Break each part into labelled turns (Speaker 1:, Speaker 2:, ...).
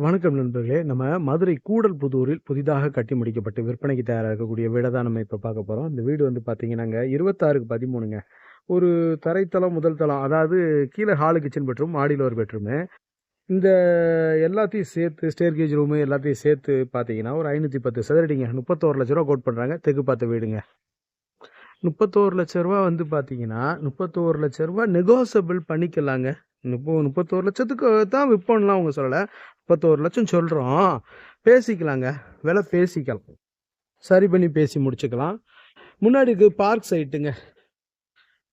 Speaker 1: வணக்கம் நண்பர்களே. நம்ம மதுரை கூடல்புதூரில் புதிதாக கட்டி முடிக்கப்பட்டு விற்பனைக்கு தயாரா இருக்கக்கூடிய வீட தான் நம்ம இப்ப பார்க்க போறோம். இந்த வீடு வந்து பார்த்தீங்கன்னாங்க 26க்கு 13ங்க. ஒரு தரைத்தளம், முதல் தளம். அதாவது கீழ ஹாலு, கிச்சன் பெட்ரூம், மாடியில ஒரு பெட்ரூமு. இந்த எல்லாத்தையும் சேர்த்து ஸ்டேர்கேஜ் ரூமு எல்லாத்தையும் சேர்த்து பார்த்தீங்கன்னா, ஒரு 510 சதுரடிங்க. ரூ. 31,00,000 கோட் பண்றாங்க. தெற்கு பார்த்த வீடுங்க. ரூ. 31,00,000 வந்து பார்த்தீங்கன்னா, ரூ. 31,00,000 நெகோசியபிள் பண்ணிக்கலாங்க. 31,00,000க்கு தான் விற்போம்லாம் அவங்க சொல்லல. 31,00,000 சொல்றோம். பேசிக்கலாங்க. விலை பேசிக்கலாம். சரி பண்ணி பேசி முடிச்சுக்கலாம். முன்னாடி இருக்கு பார்க் சைட்டுங்க.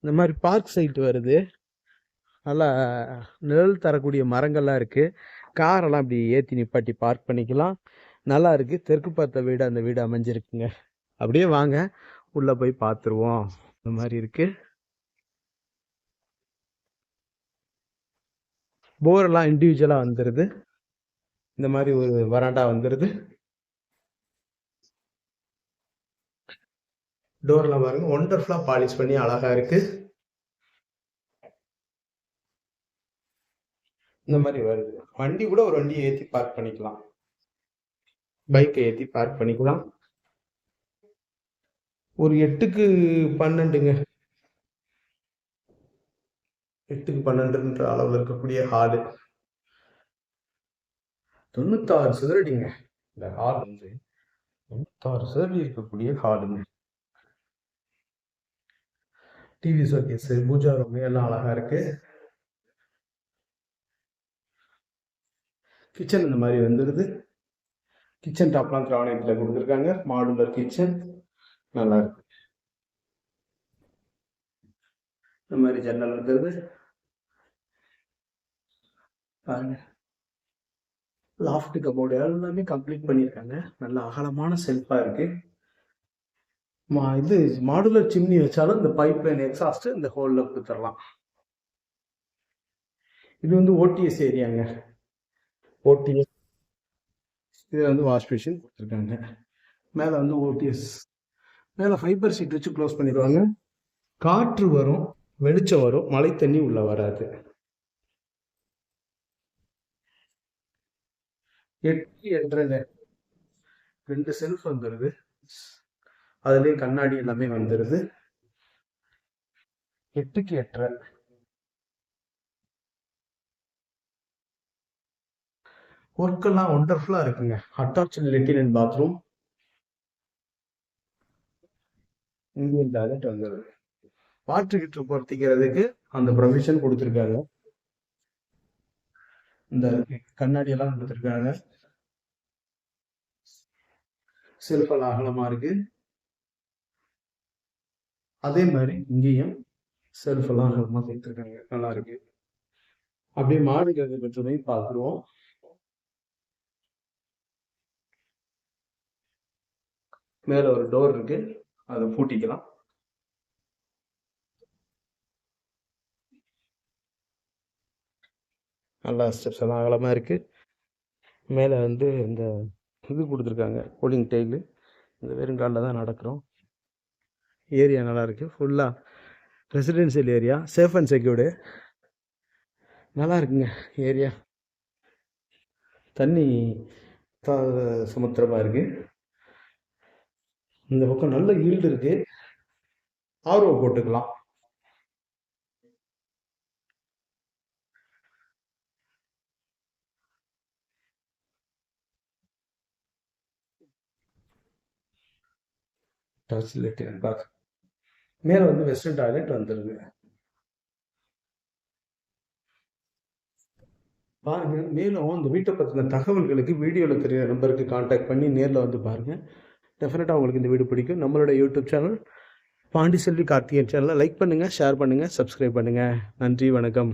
Speaker 1: இந்த மாதிரி பார்க் சைட் வருது. நல்லா நிழல் தரக்கூடிய மரங்கள்லாம் இருக்கு. காரெல்லாம் இப்படி ஏற்றி நிப்பாட்டி பார்க் பண்ணிக்கலாம். நல்லா இருக்கு. தெற்கு பார்த்த வீடு அந்த வீடு அமைஞ்சிருக்குங்க. அப்படியே வாங்க உள்ள போய் பார்த்துருவோம். இந்த மாதிரி இருக்கு. போரெல்லாம் இண்டிவிஜுவலாக வந்துடுது. இந்த மாதிரி ஒரு வராண்டா வந்துடுது. டோர்லாம் பாருங்க ஒண்டர்ஃபுல்லா பாலிஷ் பண்ணி அழகா இருக்கு. இந்த மாதிரி வருது. வண்டி கூட ஒரு வண்டியை ஏற்றி பார்க் பண்ணிக்கலாம். பைக்கை ஏற்றி பார்க் பண்ணிக்கலாம். ஒரு 8க்கு 12ங்க. 8க்கு 12ன்ற அளவில் இருக்கக்கூடிய ஹாலு. 96 சதுரடிங்க. இந்த ஹால் வந்து 96 சதுரடி இருக்கக்கூடிய ஹாலுங்க. டிவி ஷோகேஸ், பூஜா ரூம் எல்லாம் அழகா இருக்கு. கிச்சன் இந்த மாதிரி வந்துடுது. கிச்சன் டாப்லாம் கிரானைட்ல கொடுத்துருக்காங்க. மாடுலர் கிச்சன் நல்லா இருக்கு. இந்த மாதிரி ஜன்னல் வந்துடுது. பாருங்க லாஃப்ட் கபோர்டு எல்லாமே கம்ப்ளீட் பண்ணியிருக்காங்க. நல்ல அகலமான செல்ஃபா இருக்கு. இது மாடுலர் சிம்னி வச்சாலும் இந்த பைப் லைன் எக்ஸாஸ்ட் இந்த ஹோல்ல கொடுத்துடலாம். இது வந்து ஓடிஎஸ் ஏரியாங்க. ஓடிஎஸ் இது வந்து வாஷ் மிஷின் கொடுத்துருக்காங்க. மேலே வந்து ஓடிஎஸ் மேலே ஃபைபர் ஷீட் வச்சு க்ளோஸ் பண்ணிடுவாங்க. காற்று வரும், வெளிச்சம் வரும், மழை தண்ணி உள்ள வராது. 8 என்ற 2 செல்ஃப் வந்துடுது. அதுலேயே கண்ணாடி எல்லாமே வந்துடுது. 8க்கு 8. ஒர்க்கெல்லாம் ஒண்டர்ஃபுல்லா இருக்குங்க. Attach latrine and bathroom. Indian toilet வந்துடுது. வாட்டர் ஹீட்டர் பொருத்திக்கிறதுக்கு அந்த ப்ரொவிஷன் கொடுத்துருக்காங்க. இந்த கண்ணாடி எல்லாம் கொடுத்துருக்காங்க. செல்ஃப் எல்லாம் அகலமா இருக்கு. அதே மாதிரி இங்கேயும் செல்ஃப் எல்லாம் அகலமா சேர்த்துருக்காங்க. நல்லா இருக்கு. அப்படியே மாடிக்கிறது பெற்றதையும் பார்த்துருவோம். மேல ஒரு டோர் இருக்கு, அதை பூட்டிக்கலாம். நல்லா ஸ்டெப்ஸ் எல்லாம் அகலமா இருக்கு. மேல வந்து இந்த இது கொடுத்துருக்காங்க கூலிங் டெய்லு. இந்த வெறுங்காலில் தான் நடக்கிறோம். ஏரியா நல்லா இருக்கு. ஃபுல்லா residential area, safe and secured. நல்லா இருக்குங்க ஏரியா. தண்ணி சமுத்திரமா இருக்கு. இந்த பக்கம் நல்ல ஈல்டு இருக்கு. ஆர்ஓ போட்டுக்கலாம். மேல வந்து வெஸ்டர்ன் டாய்லெட் வந்துருது. பாருங்க. மேலும் இந்த வீட்டை பற்றின தகவல்களுக்கு வீடியோவில் தெரிய நம்பருக்கு கான்டாக்ட் பண்ணி நேரில் வந்து பாருங்க. டெஃபினட்டாக உங்களுக்கு இந்த வீடு பிடிக்கும். நம்மளோட யூடியூப் சேனல் பாண்டிச்செல்வி கார்த்திகேயன் சேனலை லைக் பண்ணுங்கள், ஷேர் பண்ணுங்கள், சப்ஸ்கிரைப் பண்ணுங்கள். நன்றி, வணக்கம்.